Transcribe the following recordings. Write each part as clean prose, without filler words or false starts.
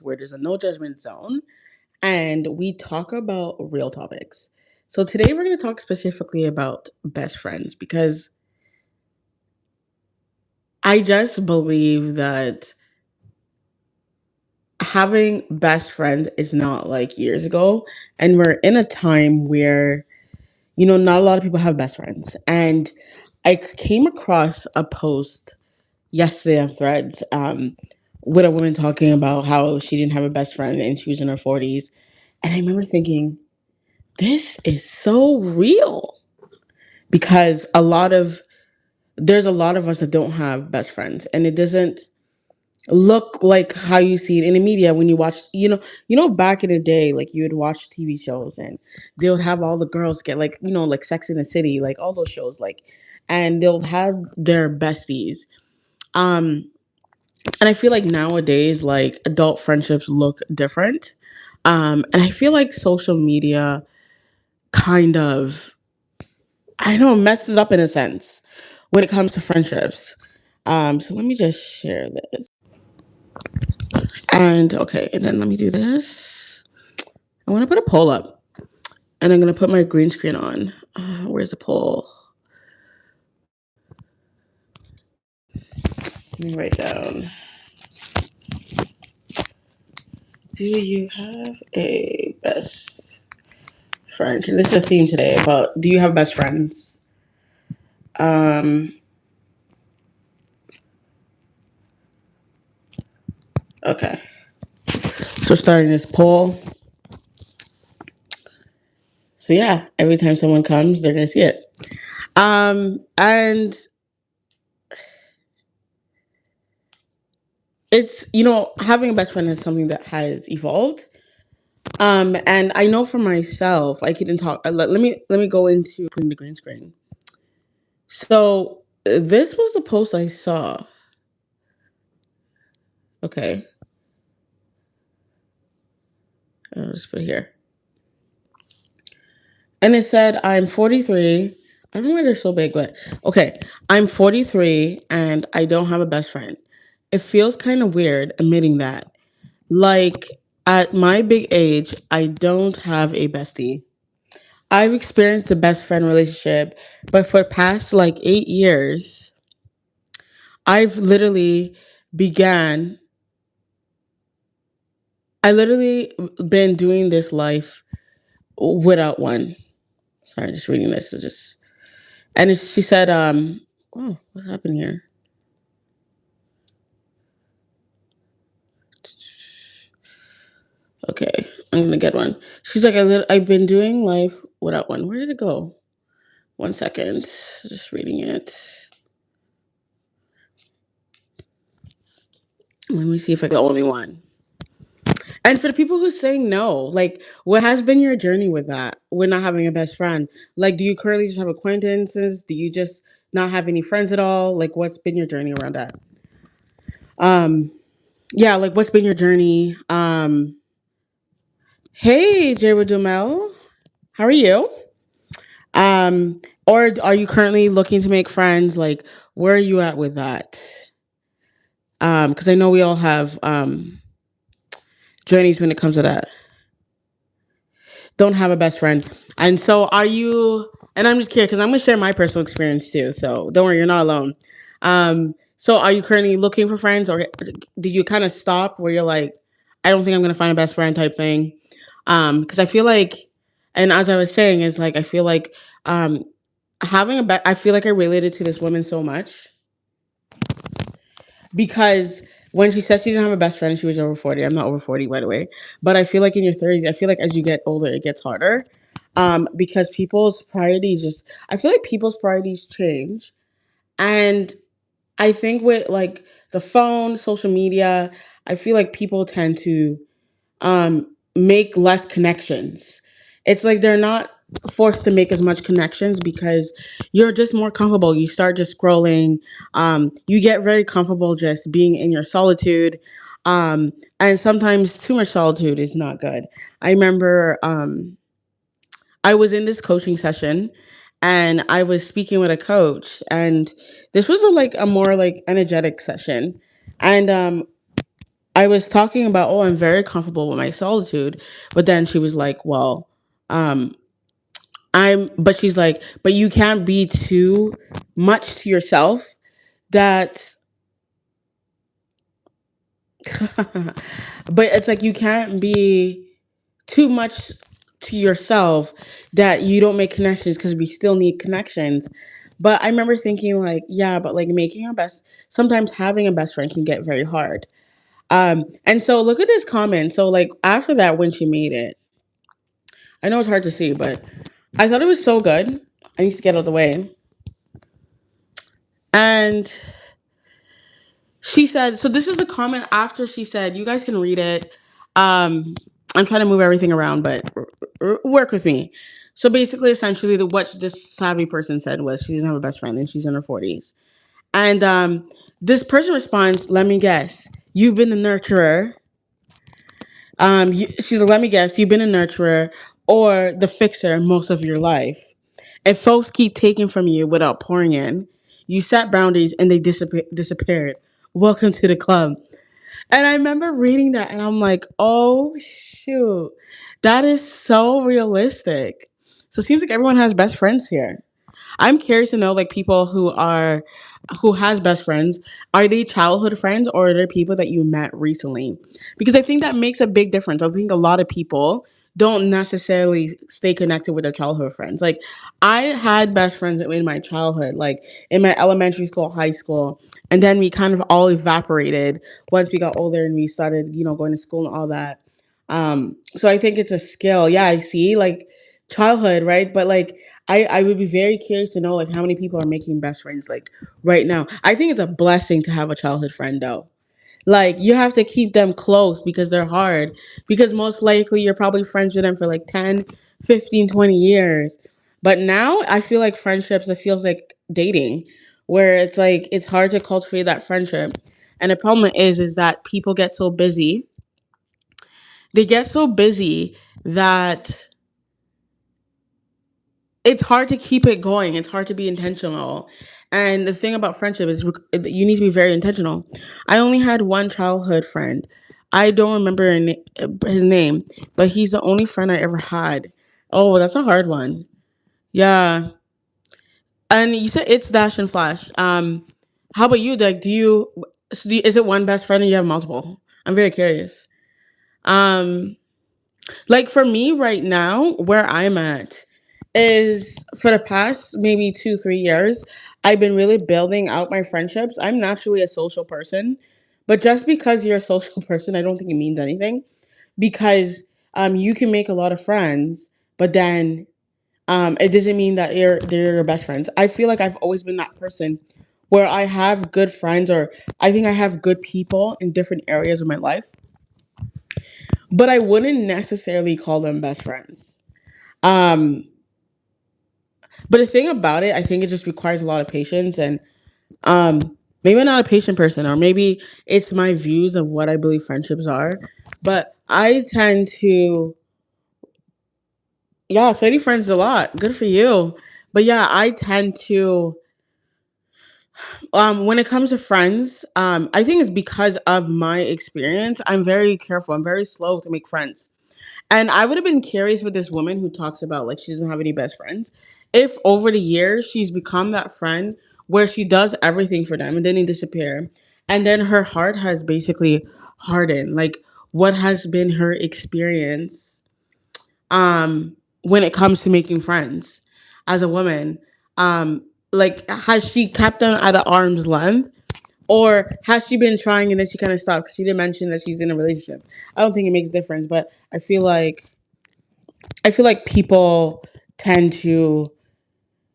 where there's a no judgment zone and we talk about real topics. So today we're going to talk specifically about best friends because I just believe that having best friends is not like years ago. And we're in a time where, not a lot of people have best friends. And I came across a post yesterday on Threads with a woman talking about how she didn't have a best friend and she was in her 40s. And I remember thinking, this is so real because there's a lot of us that don't have best friends and it doesn't look like how you see it in the media when you watch, back in the day, like you would watch TV shows and they would have all the girls get like, like Sex in the City, like all those shows, like, and they'll have their besties. Um, and I feel like nowadays, like adult friendships look different. And I feel like social media kind of, I don't know, messes up in a sense when it comes to friendships. So let me just share this. And okay, and then let me do this. I want to put a poll up, and I'm gonna put my green screen on. Where's the poll? Let me write down. Do you have a best friend? This is a theme today about do you have best friends? Um, okay. So starting this poll. So yeah, every time someone comes, they're gonna see it. And it's having a best friend is something that has evolved. And I know for myself, I couldn't talk. Let me go into putting the green screen. So this was the post I saw. Okay, I'll just put it here. And it said, I'm 43. I don't know why they're so big, but okay. I'm 43 and I don't have a best friend. It feels kind of weird admitting that. Like, at my big age, I don't have a bestie. I've experienced the best friend relationship, but for the past like 8 years, I've literally began, I literally been doing this life without one. Sorry, just reading this. And she said, oh, what happened here? Okay, I'm gonna get one. She's like, I've been doing life without one. Where did it go? 1 second. Just reading it. Let me see if I the only one. And for the people who's saying no, like, what has been your journey with that? With not having a best friend? Like, do you currently just have acquaintances? Do you just not have any friends at all? Like, what's been your journey around that? Um, yeah, like, what's been your journey? Hey, Jay Dumel, how are you? Or are you currently looking to make friends? Like, where are you at with that? Because I know we all have journeys when it comes to that. Don't have a best friend. And so are you, and I'm just curious because I'm going to share my personal experience too. So don't worry, you're not alone. So are you currently looking for friends or did you kind of stop where you're like, I don't think I'm going to find a best friend type thing? Because I feel like, and as I was saying, is like, I feel like um, I feel like I related to this woman so much because when she said she didn't have a best friend and she was over 40, I'm not over 40 by the way, but I feel like in your 30s, I feel like as you get older it gets harder, because people's priorities just, I feel like people's priorities change. And I think with like the phone, social media, I feel like people tend to make less connections. It's like they're not forced to make as much connections because you're just more comfortable. You start just scrolling. You get very comfortable just being in your solitude. And sometimes too much solitude is not good. I remember I was in this coaching session and I was speaking with a coach, and this was like a more like energetic session. And I was talking about, oh, I'm very comfortable with my solitude, but then she was like, well, um, but she's like, but you can't be too much to yourself that, but it's like you can't be too much to yourself that you don't make connections because we still need connections. But I remember thinking like, yeah, but like making a best, sometimes having a best friend can get very hard. And so look at this comment. So like after that, when she made it, I know it's hard to see, but I thought it was so good. I need to get out of the way. And she said, so this is a comment after she said, you guys can read it. I'm trying to move everything around, but work with me. So basically, essentially, what this savvy person said was she doesn't have a best friend and she's in her 40s. And this person responds, let me guess, you've been the nurturer. She's like, let me guess, you've been a nurturer or the fixer most of your life. If folks keep taking from you without pouring in, you set boundaries and they disappeared. Welcome to the club. And I remember reading that and I'm like, oh shoot, that is so realistic. So it seems like everyone has best friends here. I'm curious to know like people who has best friends, are they childhood friends or are they people that you met recently? Because I think that makes a big difference. I think a lot of people don't necessarily stay connected with their childhood friends. Like I had best friends in my childhood, like in my elementary school, high school, and then we kind of all evaporated once we got older and we started, going to school and all that. So I think it's a skill. Yeah, I see like childhood, right? But like I would be very curious to know like how many people are making best friends like right now. I think it's a blessing to have a childhood friend though. Like you have to keep them close because they're hard. Because most likely you're probably friends with them for like 10, 15, 20 years. But now I feel like friendships, it feels like dating, where it's like it's hard to cultivate that friendship. And the problem is that people get so busy. They get so busy that it's hard to keep it going. It's hard to be intentional. And the thing about friendship is you need to be very intentional. I only had one childhood friend. I don't remember his name, but he's the only friend I ever had. Oh, that's a hard one. Yeah. And you said it's Dash and Flash. How about you? Like, is it one best friend or you have multiple? I'm very curious. Um, Like for me right now, where I'm at is for the past maybe 2, 3 years, I've been really building out my friendships. I'm naturally a social person, but just because you're a social person, I don't think it means anything because you can make a lot of friends, but then it doesn't mean that they're your best friends. I feel like I've always been that person where I have good friends or I think I have good people in different areas of my life, but I wouldn't necessarily call them best friends. Um, but the thing about it, I think it just requires a lot of patience and maybe I'm not a patient person or maybe it's my views of what I believe friendships are. But I tend to yeah, 30 friends is a lot. Good for you. But yeah, I tend to when it comes to friends, I think it's because of my experience. I'm very careful. I'm very slow to make friends. And I would have been curious with this woman who talks about like she doesn't have any best friends. If over the years she's become that friend where she does everything for them and then they disappear. And then her heart has basically hardened. Like what has been her experience when it comes to making friends as a woman? Um like has she kept them at an arm's length? Or has she been trying and then she kind of stopped? 'Cause she didn't mention that she's in a relationship. I don't think it makes a difference, but I feel like people tend to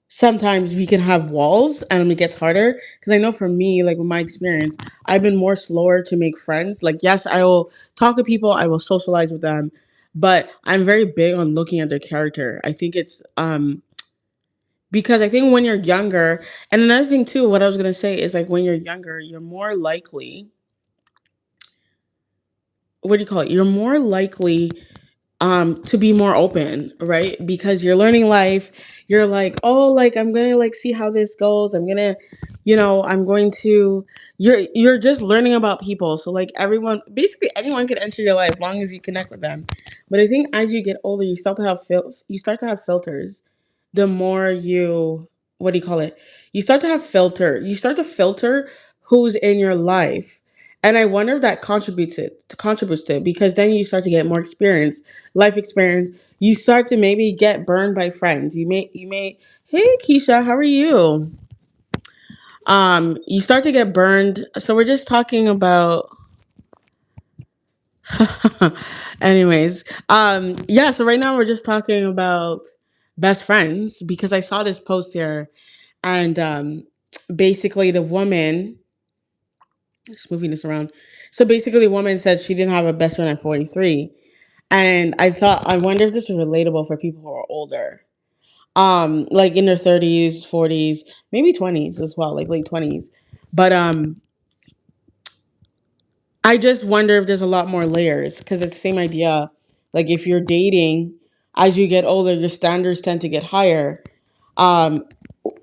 sometimes we can have walls and it gets harder because I know for me like with my experience I've been more slower to make friends. Like yes, I will talk to people, I will socialize with them, but I'm very big on looking at their character. I think it's because I think when you're younger, and another thing too, what I was going to say is like when you're younger you're more likely, what do you call it, you're more likely to be more open, right? Because you're learning life. You're like, oh, like I'm gonna like see how this goes. I'm gonna I'm going to you're just learning about people. So like everyone, basically anyone can enter your life as long as you connect with them. But I think as you get older, you start to have filters. The more you what do you call it? You start to filter who's in your life. And I wonder if that contributes to it, because then you start to get more experience, life experience. You start to maybe get burned by friends. You may hey Keisha, how are you? You start to get burned. So we're just talking about anyways. Yeah, so right now we're just talking about best friends because I saw this post here, and basically the woman just moving this around. So basically the woman said she didn't have a best friend at 43. And I wonder if this is relatable for people who are older. Like in their 30s, 40s, maybe 20s as well, like late 20s. But I just wonder if there's a lot more layers because it's the same idea. Like if you're dating, as you get older, your standards tend to get higher. Um,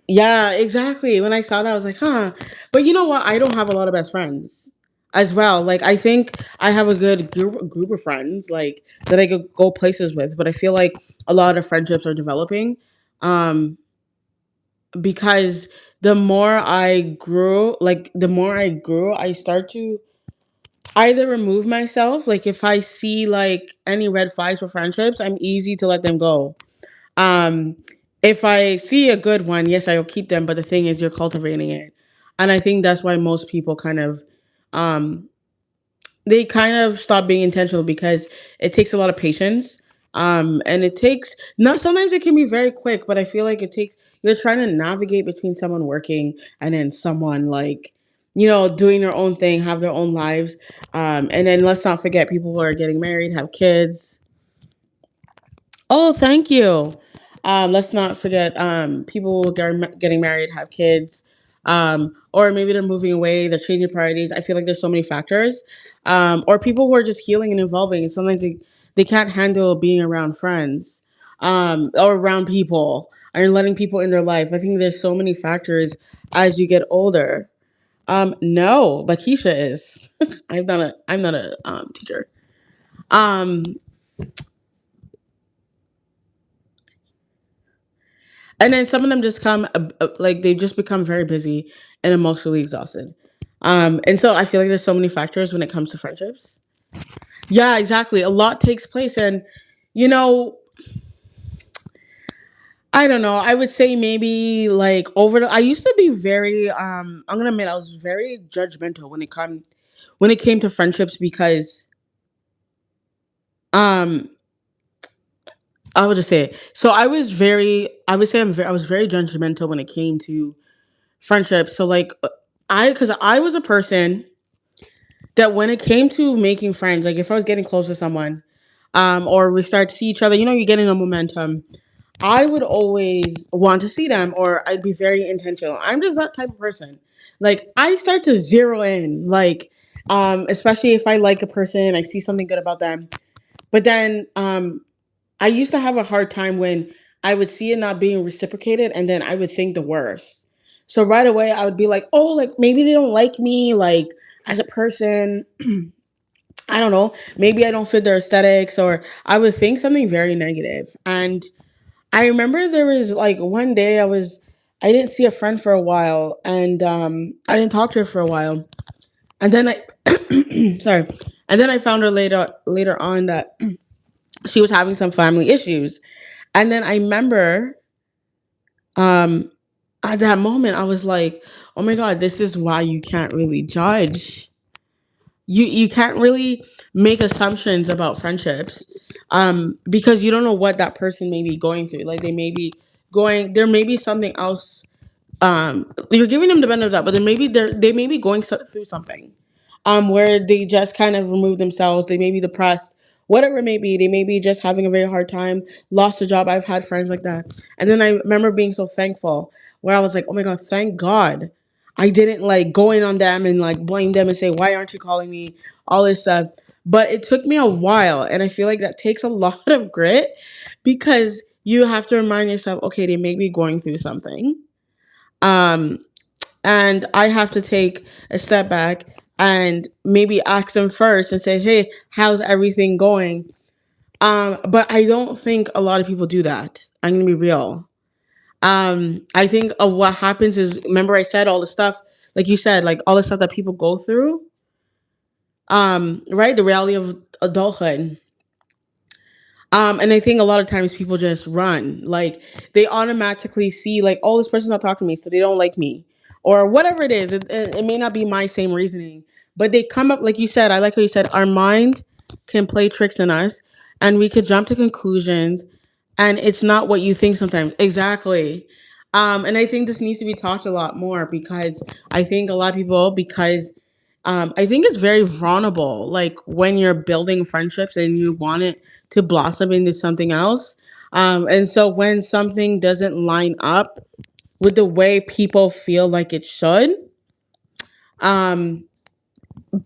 yeah, exactly. When I saw that, I was like, huh. But you know what? I don't have a lot of best friends as well. Like I think I have a good group of friends like that I could go places with. But I feel like a lot of friendships are developing. Um, because the more I grew, I start to either remove myself, like if I see like any red flags for friendships, I'm easy to let them go. um if I see a good one, yes, I'll keep them, but the thing is you're cultivating it. And I think that's why most people um they kind of stop being intentional because it takes a lot of patience. And it takes not sometimes it can be very quick, but I feel like it takes you're trying to navigate between someone working and then someone like doing their own thing, have their own lives. And then let's not forget people who are getting married, have kids. Oh, thank you. Let's not forget people who are getting married, have kids, or maybe they're moving away, they're changing priorities. I feel like there's so many factors. Or people who are just healing and evolving, and sometimes they can't handle being around friends, or around people, and letting people in their life. I think there's so many factors as you get older. No, but Keisha is. I'm not a teacher. Um, and then some of them just come like they just become very busy and emotionally exhausted. And so I feel like there's so many factors when it comes to friendships. Yeah, exactly, a lot takes place. And you know I don't know, I would say maybe like I used to be very I'm gonna admit I was very judgmental when it came to friendships because um I would just say it. So I would say I was very judgmental when it came to friendships. So like because I was a person that when it came to making friends, like if I was getting close to someone, or we start to see each other, you're getting a momentum. I would always want to see them, or I'd be very intentional. I'm just that type of person. Like I start to zero in, like, especially if I like a person, I see something good about them. But then, I used to have a hard time when I would see it not being reciprocated, and then I would think the worst. So right away, I would be like, oh, like maybe they don't like me, like as a person. I don't know. Maybe I don't fit their aesthetics, or I would think something very negative. And I remember there was like one day I didn't see a friend for a while, and I didn't talk to her for a while. And then sorry. And then I found her later on that she was having some family issues. And then I remember um at that moment I was like, "Oh my god, this is why you can't really judge. You can't really make assumptions about friendships, because you don't know what that person may be going through. Like there may be something else. You're giving them the benefit of that, but they may be going through something, where they just kind of remove themselves. They may be depressed, whatever it may be. They may be just having a very hard time, lost a job. I've had friends like that. And then I remember being so thankful, where I was like, oh my god, thank God I didn't like go in on them and like blame them and say, why aren't you calling me, all this stuff. But it took me a while, and I feel like that takes a lot of grit, because you have to remind yourself, okay, they may be going through something. um and I have to take a step back and maybe ask them first and say, "Hey, how's everything going?" But I don't think a lot of people do that. I'm gonna be real. I think what happens is, remember I said all the stuff, like you said, like all the stuff that people go through. Right, the reality of adulthood. And I think a lot of times people just run. Like they automatically see like, oh, this person's not talking to me, so they don't like me. Or whatever it is. It may not be my same reasoning. But they come up, like you said, I like how you said, our mind can play tricks on us and we could jump to conclusions and it's not what you think sometimes. Exactly. And I think this needs to be talked a lot more because I think a lot of people, because I think it's very vulnerable. Like when you're building friendships and you want it to blossom into something else. And so when something doesn't line up with the way people feel like it should, um,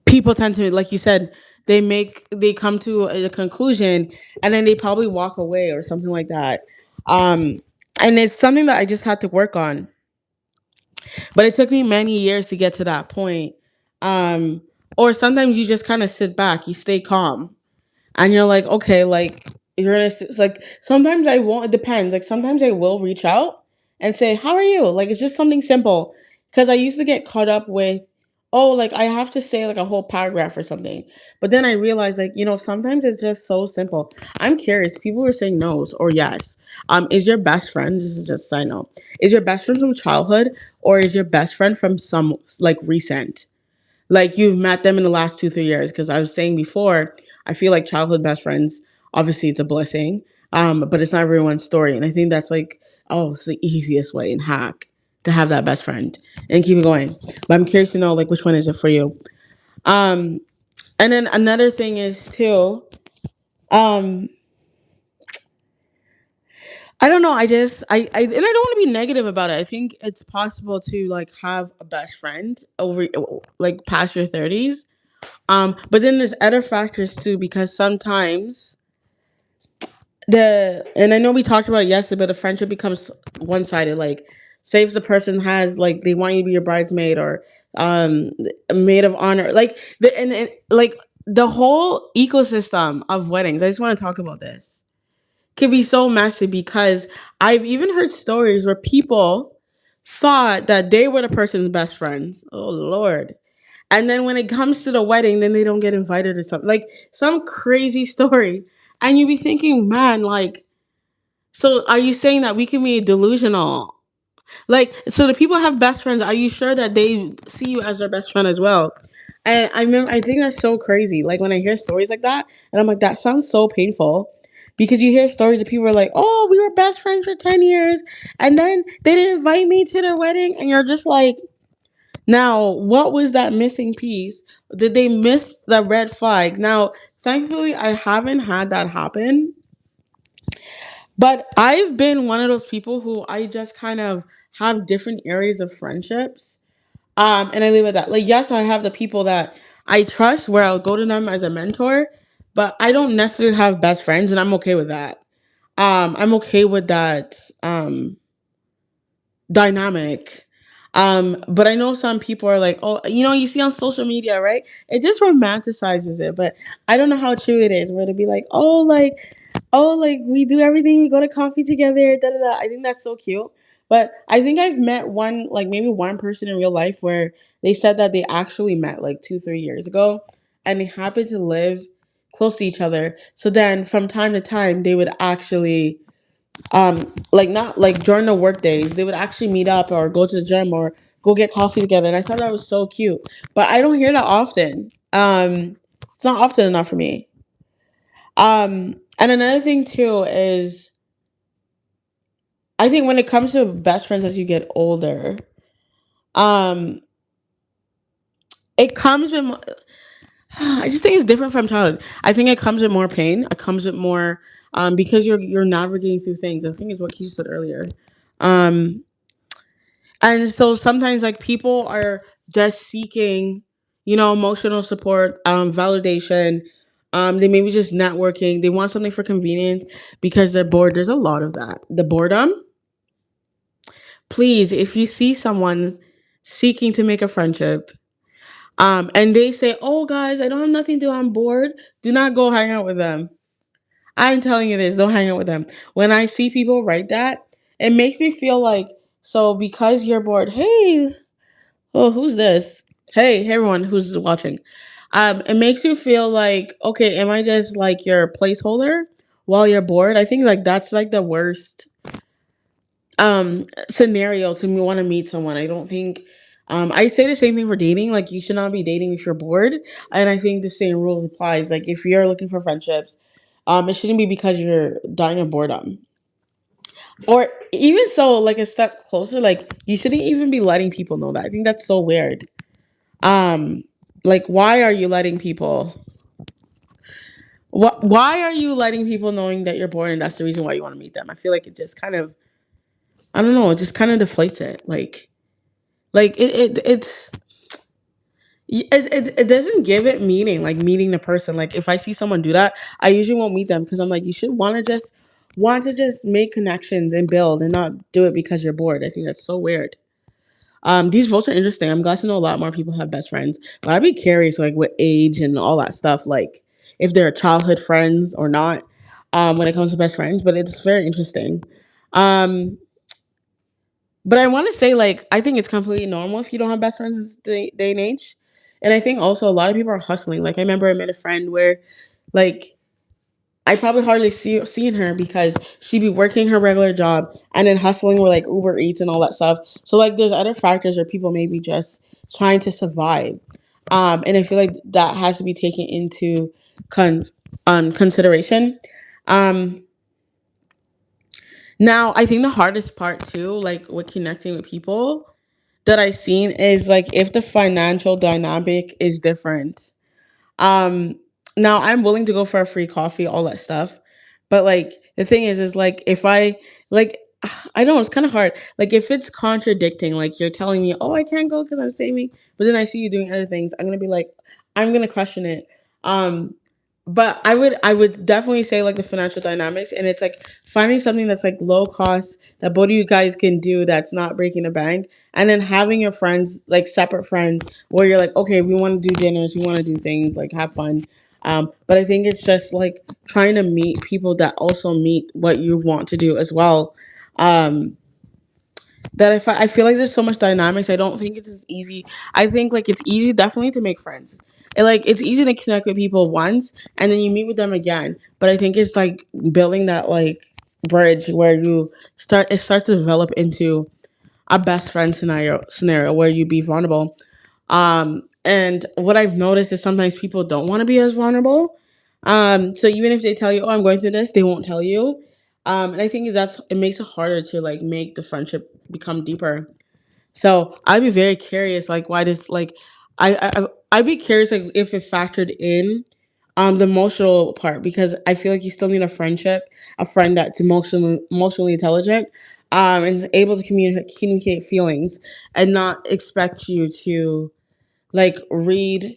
people tend to, like you said, they come to a conclusion and then they probably walk away or something like that. Um, and it's something that I just had to work on, but it took me many years to get to that point. Um, or sometimes you just kind of sit back, you stay calm, and you're like, okay, like you're gonna like sometimes I won't. It depends. Like sometimes I will reach out and say, "How are you?" Like it's just something simple because I used to get caught up with, oh, like I have to say like a whole paragraph or something. But then I realized, like sometimes it's just so simple. I'm curious. People were saying no's or yes. Is your best friend? This is just a side note. Is your best friend from childhood or is your best friend from some like recent? Like you've met them in the last 2 3 years, because I was saying before, I feel like childhood best friends, obviously it's a blessing, but it's not everyone's story, and I think that's like, oh, it's the easiest way and hack to have that best friend and keep it going. But I'm curious to know, like, which one is it for you? um and then another thing is too, um I don't know, I and I don't want to be negative about it. I think it's possible to like have a best friend over like past your 30s. But then there's other factors too, because sometimes and I know we talked about it yesterday, but the friendship becomes one sided. Like, say if the person has like they want you to be your bridesmaid or a maid of honor, like and like the whole ecosystem of weddings. I just want to talk about this. Can be so messy because I've even heard stories where people thought that they were the person's best friends. Oh Lord. And then when it comes to the wedding, then they don't get invited or something. Like some crazy story. And you be thinking, man, like, so are you saying that we can be delusional? Like, so the people have best friends. Are you sure that they see you as their best friend as well? And I remember, I think that's so crazy. Like when I hear stories like that, and I'm like, that sounds so painful. Because you hear stories of people are like, oh, we were best friends for 10 years. And then they didn't invite me to their wedding. And you're just like, now, what was that missing piece? Did they miss the red flags? Now, thankfully, I haven't had that happen, but I've been one of those people who I just kind of have different areas of friendships. And I leave it at that. Like, yes, I have the people that I trust where I'll go to them as a mentor, but I don't necessarily have best friends, and I'm okay with that. I'm okay with that. Dynamic. But I know some people are like, oh, you see on social media, right? It just romanticizes it, but I don't know how true it is. Where to be like, oh, like we do everything, we go to coffee together, da da da. I think that's so cute. But I think I've met one, like maybe one person in real life where they said that they actually met like 2 3 years ago, and they happened to live close to each other. So then from time to time, they would actually like not like during the work days they would actually meet up or go to the gym or go get coffee together, and I thought that was so cute, but I don't hear that often. It's not often enough for me. And another thing too is, I think when it comes to best friends as you get older, um it comes with I just think it's different from childhood. I think it comes with more pain, it comes with more, because you're navigating through things. I think is what Keisha said earlier. um And so sometimes like people are just seeking, emotional support, validation. They maybe just networking. They want something for convenience because they're bored. There's a lot of that. The boredom. Please, if you see someone seeking to make a friendship. And they say, "Oh, guys, I don't have nothing to do. I'm bored." Do not go hang out with them. I'm telling you this. Don't hang out with them. When I see people write that, it makes me feel like, so because you're bored. Hey, oh, who's this? Hey, everyone who's watching. It makes you feel like, okay, am I just like your placeholder while you're bored? I think like that's like the worst scenario to me want to meet someone. I don't think I say the same thing for dating. Like you should not be dating if you're bored. And I think the same rule applies. Like if you're looking for friendships, it shouldn't be because you're dying of boredom. Or even so, like a step closer, like you shouldn't even be letting people know that. I think that's so weird. Um, like why are you letting people why are you letting people knowing that you're bored and that's the reason why you want to meet them? I feel like it just kind of I don't know, it just kind of deflates it. Like it doesn't give it meaning, like meeting the person. Like if I see someone do that, I usually won't meet them because I'm like, you should want to just make connections and build and not do it because you're bored. I think that's so weird. These votes are interesting. I'm glad to know a lot more people have best friends. But I'd be curious, like with age and all that stuff, like if they're childhood friends or not, when it comes to best friends. But it's very interesting. Um, but I want to say, like, I think it's completely normal if you don't have best friends in this day and age. And I think also a lot of people are hustling. Like, I remember I met a friend where, like, I probably hardly seeing her because she'd be working her regular job and then hustling with like Uber Eats and all that stuff. So like, there's other factors where people may be just trying to survive. And I feel like that has to be taken into con- consideration. Um, Now, I think the hardest part too, like with connecting with people that I've seen is like if the financial dynamic is different. Um Now I'm willing to go for a free coffee, all that stuff. But like the thing is like if I like I know it's kind of hard. Like if it's contradicting, like you're telling me, "Oh, I can't go because I'm saving," but then I see you doing other things, I'm gonna be like, I'm gonna question it. Um, but I would definitely say like the financial dynamics, and it's like finding something that's like low cost that both of you guys can do that's not breaking the bank, and then having your friends like separate friends where you're like, okay, we want to do dinners, we want to do things like have fun. But I think it's just like trying to meet people that also meet what you want to do as well. Um, that if I feel like there's so much dynamics, I don't think it's as easy. I think like it's easy definitely to make friends. And like it's easy to connect with people once and then you meet with them again. But I think it's like building that like bridge where it starts to develop into a best friend scenario where you be vulnerable. And what I've noticed is sometimes people don't want to be as vulnerable. So even if they tell you, "Oh, I'm going through this," they won't tell you. And I think it makes it harder to like make the friendship become deeper. So I'd be very curious, like why does like I'd be curious like if it factored in the emotional part because I feel like you still need a friend that's emotionally intelligent, and able to communicate feelings and not expect you to like read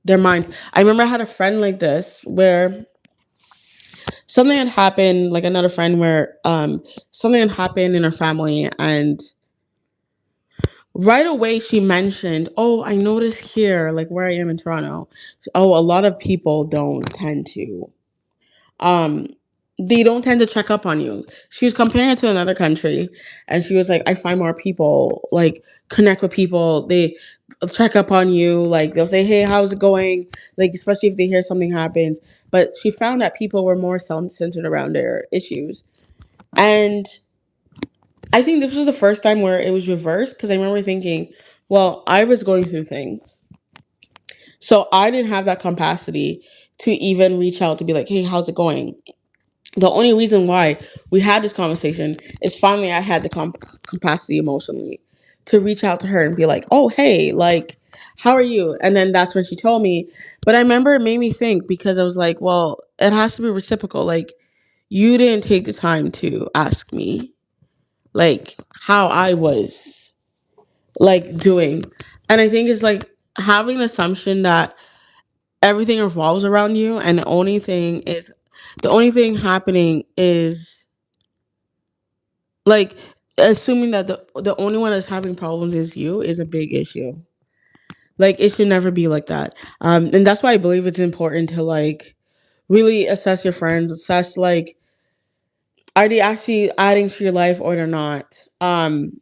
their minds. I remember I had a friend like this where something had happened, like another friend where something had happened in her family and right away she mentioned, "Oh, I noticed here, like where I am in Toronto, oh, a lot of people don't tend to um they don't tend to check up on you." She was comparing it to another country and she was like, "I find more people like connect with people, they check up on you, like they'll say, 'Hey, how's it going?' Like especially if they hear something happens." But she found that people were more self-centered around their issues. And I think this was the first time where it was reversed because I remember thinking, well, I was going through things. So I didn't have that capacity to even reach out to be like, "Hey, how's it going?" The only reason why we had this conversation is finally I had the capacity emotionally to reach out to her and be like, "Oh, hey, like, how are you?" And then that's when she told me. But I remember it made me think because I was like, well, it has to be reciprocal. Like, you didn't take the time to ask me, like, how I was, like, doing. And I think it's like having an assumption that everything revolves around you and the only thing happening is like assuming that the only one that's having problems is you is a big issue. Like it should never be like that. And that's why I believe it's important to like really assess your friends, assess like are they actually adding to your life or they're not. And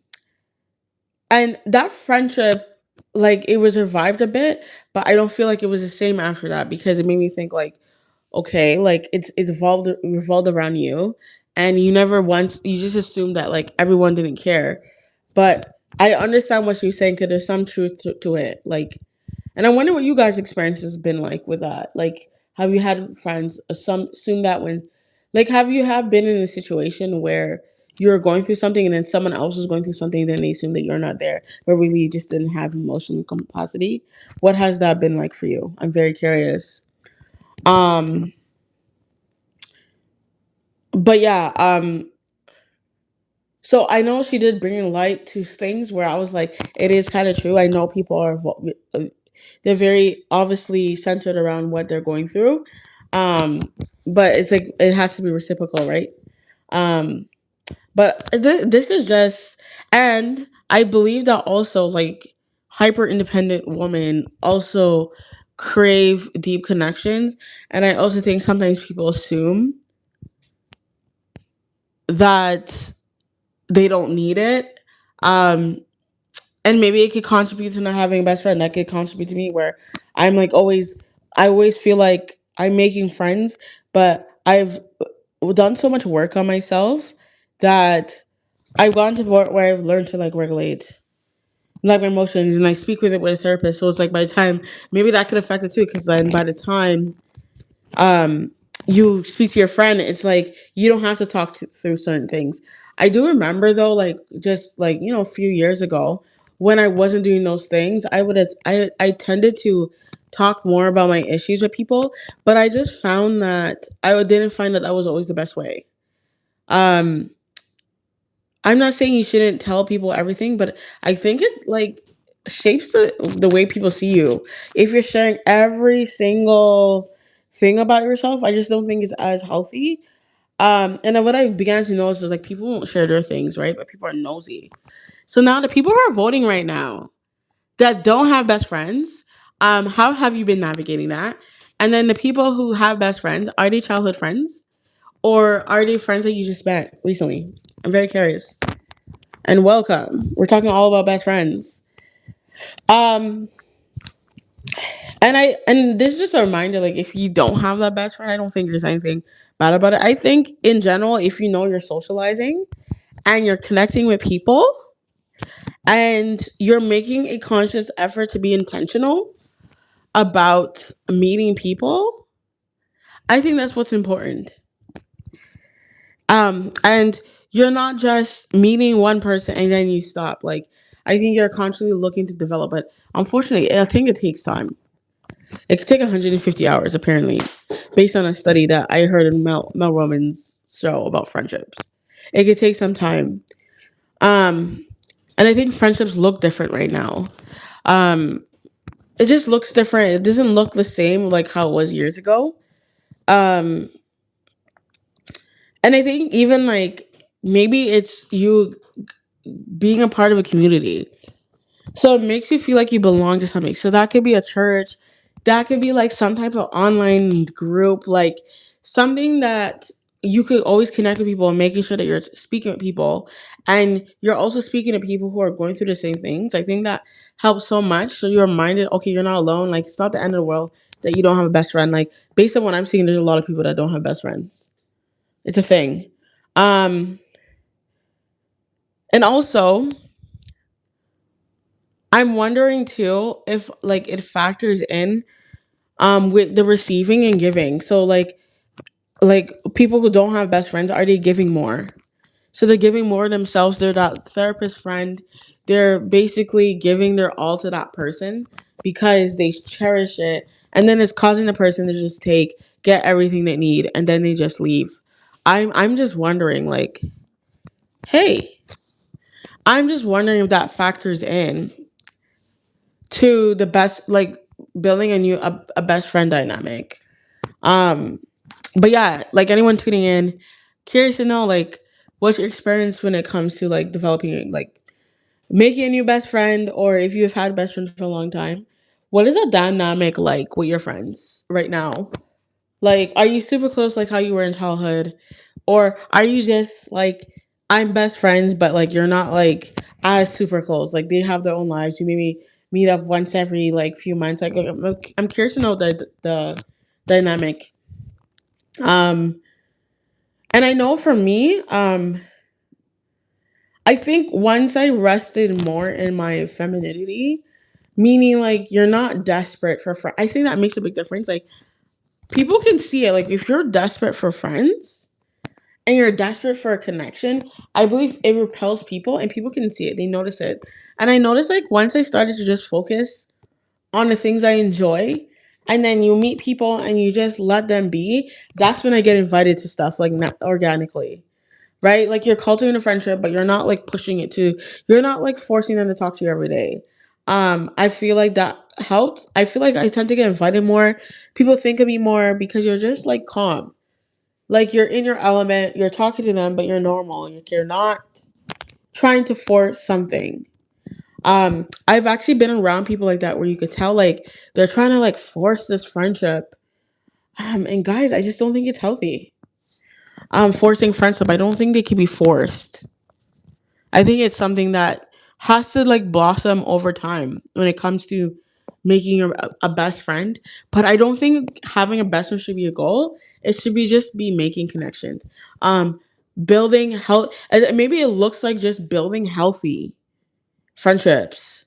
that friendship, like it was revived a bit, but I don't feel like it was the same after that because it made me think like, okay, like it's revolved around you, and you never once you just assumed that like everyone didn't care, but I understand what you're saying because there's some truth to it. Like, and I wonder what you guys' experience has been like with that. Like, have you had friends assume that when, like, have you have been in a situation where you're going through something and then someone else is going through something, then they assume that you're not there, but really you just didn't have emotional capacity? What has that been like for you? I'm very curious. Um, but yeah, so I know she did bring light to things where I was like, it is kind of true. I know people are they're very obviously centered around what they're going through, um, but it's like it has to be reciprocal, right? Um, but this is just, and I believe that also like hyper independent women also crave deep connections, and I also think sometimes people assume that they don't need it. Um, and maybe it could contribute to not having a best friend. That could contribute to me where I'm like always, I always feel like I'm making friends, but I've done so much work on myself that I've gotten to the point where I've learned to like regulate like my emotions, and I speak with it with a therapist. So it's like by the time maybe that could affect it too, because then by the time um you speak to your friend, it's like you don't have to through certain things. I do remember though, like just like a few years ago when I wasn't doing those things, I tended to talk more about my issues with people, but I just found that I didn't find that that was always the best way. um I'm not saying you shouldn't tell people everything, but I think it like shapes the way people see you. If you're sharing every single thing about yourself, I just don't think it's as healthy. And then what I began to notice is like people won't share their things, right? But people are nosy. So now the people who are voting right now that don't have best friends, how have you been navigating that? And then the people who have best friends, are they childhood friends? Or are they friends that you just met recently? I'm very curious. And welcome. We're talking all about best friends. Um, and this is just a reminder, like if you don't have that best friend, I don't think there's anything bad about it. I think in general, if you know you're socializing and you're connecting with people and you're making a conscious effort to be intentional about meeting people, I think that's what's important. And you're not just meeting one person and then you stop. Like I think you're constantly looking to develop, but unfortunately, I think it takes time. It could take 150 hours, apparently, based on a study that I heard in Mel Roman's show about friendships. It could take some time. Um, and I think friendships look different right now. Um, it just looks different. It doesn't look the same like how it was years ago. Um, and I think even like maybe it's you being a part of a community. So it makes you feel like you belong to something. So that could be a church, that could be like some type of online group, like something that you could always connect with people and making sure that you're speaking with people and you're also speaking to people who are going through the same things. I think that helps so much. So you're reminded, okay, you're not alone. Like it's not the end of the world that you don't have a best friend. Like based on what I'm seeing, there's a lot of people that don't have best friends. It's a thing. Um, and also I'm wondering too if like it factors in with the receiving and giving. So like people who don't have best friends, are they giving more? So they're giving more themselves. They're that therapist friend. They're basically giving their all to that person because they cherish it. And then it's causing the person to just get everything they need and then they just leave. I'm just wondering, like, hey, I'm just wondering if that factors in to the best like building a best friend dynamic. Um but yeah, like anyone tuning in, curious to know like What's your experience when it comes to like developing like making a new best friend, or if you've had best friends for a long time? What is the dynamic like with your friends right now? Like, are you super close like how you were in childhood? Or are you just like, I'm best friends, but like you're not like as super close? Like they have their own lives. You maybe meet up once every like few months. Like I'm curious to know the dynamic. Um and I know for me, I think once I rested more in my femininity, meaning like you're not desperate for friends. I think that makes a big difference. Like people can see it. Like if you're desperate for friends, and you're desperate for a connection, I believe it repels people and people can see it. They notice it. And I noticed like once I started to just focus on the things I enjoy, and then you meet people and you just let them be, that's when I get invited to stuff like not organically. Right? Like you're cultivating a friendship, but you're not like pushing it to, you're not like forcing them to talk to you every day. I feel like that helped. I feel like I tend to get invited more. People think of me more because you're just like calm, like you're in your element, you're talking to them, but you're normal. You're not trying to force something. I've actually been around people like that where you could tell like they're trying to like force this friendship. And guys, I just don't think it's healthy. Forcing friendship, I don't think they can be forced. I think it's something that has to like blossom over time when it comes to making a best friend. But I don't think having a best friend should be a goal. It should be just be making connections. Um, building health. Maybe it looks like just building healthy friendships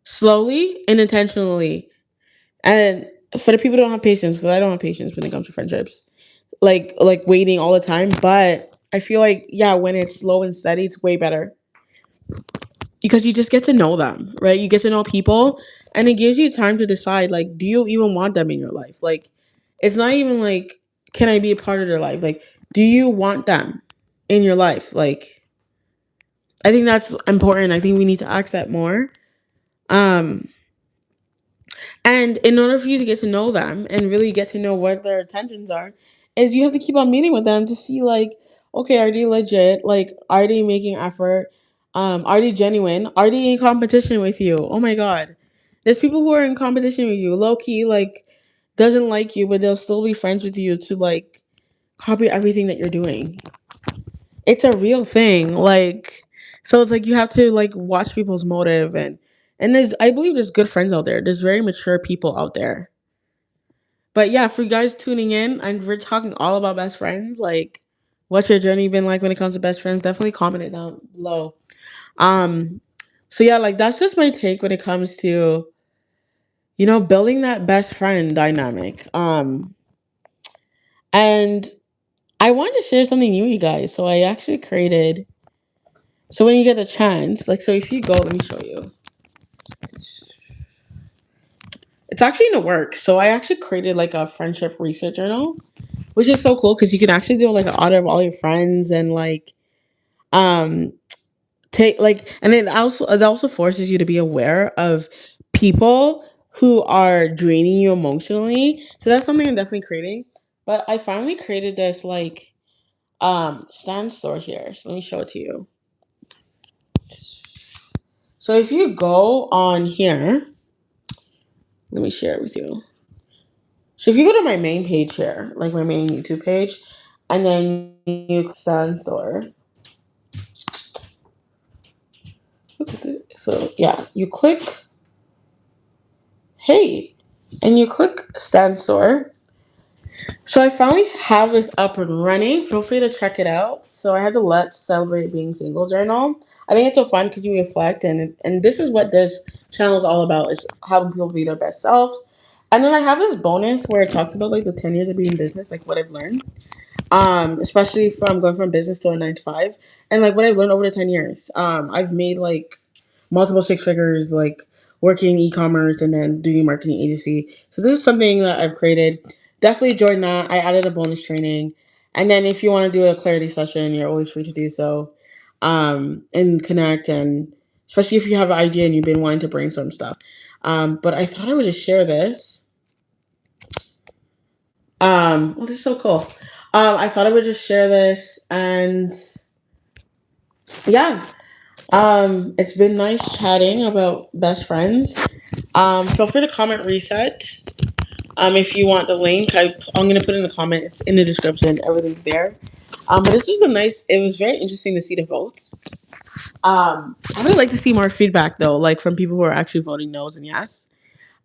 slowly and intentionally. And for the people who don't have patience, because I don't have patience when it comes to friendships, like waiting all the time. But I feel like yeah, when it's slow and steady, it's way better because you just get to know them, right? You get to know people and it gives you time to decide like do you even want them in your life? Like it's not even like can I be a part of their life? Like do you want them in your life? Like I think that's important. I think we need to ask that more. Um And in order for you to get to know them and really get to know what their intentions are, is you have to keep on meeting with them to see like, okay, are they legit? Like, are they making effort? Are they genuine? Are they in competition with you? Oh my god. There's people who are in competition with you, low key, like doesn't like you, but they'll still be friends with you to like copy everything that you're doing. It's a real thing. Like so it's like you have to like watch people's motive and there's I believe there's good friends out there. There's very mature people out there. But yeah, for you guys tuning in, and we're talking all about best friends. Like, what's your journey been like when it comes to best friends? Definitely comment it down below. Um, so yeah, like that's just my take when it comes to building that best friend dynamic. And I wanted to share something new, with you guys. So I actually created. So when you get the chance, like, so if you go, let me show you. It's actually in the works. So I actually created like a friendship research journal, which is so cool because you can actually do like an audit of all your friends and like um take like and it also forces you to be aware of people who are draining you emotionally. So that's something I'm definitely creating. But I finally created this like stand store here. So let me show it to you. So if you go on here, let me share it with you. So if you go to my main page here, like my main YouTube page, and then you stand store. So yeah, you click hey, and you click stand store. So I finally have this up and running. Feel free to check it out. So I had to Let's Celebrate Being Single journal. I think it's so fun because you reflect and this is what this channel is all about is helping people be their best selves. And then I have this bonus where it talks about like the 10 years of being in business, like what I've learned. Especially from going from business to a 9 to 5. And like what I've learned over the 10 years. I've made like multiple six figures, like working in e-commerce and then doing a marketing agency. So this is something that I've created. Definitely join that. I added a bonus training. And then if you want to do a clarity session, you're always free to do so. And connect and especially if you have an idea and you've been wanting to brainstorm stuff. But I thought I would just share this. Well, this is so cool. I thought I would just share this and Yeah. It's been nice chatting about best friends. Feel free to comment reset. If you want the link, I'm gonna put it in the comment. It's in the description. Everything's there. But this was a nice. It was very interesting to see the votes. I would like to see more feedback though, like from people who are actually voting no's and yes.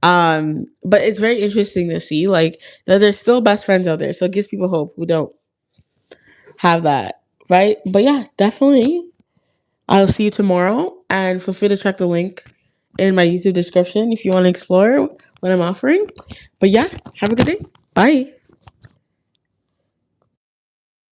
But it's very interesting to see like that there's still best friends out there, so it gives people hope who don't have that, right? But yeah, definitely. I'll see you tomorrow, and feel free to check the link in my YouTube description if you want to explore what I'm offering. But yeah, have a good day. Bye.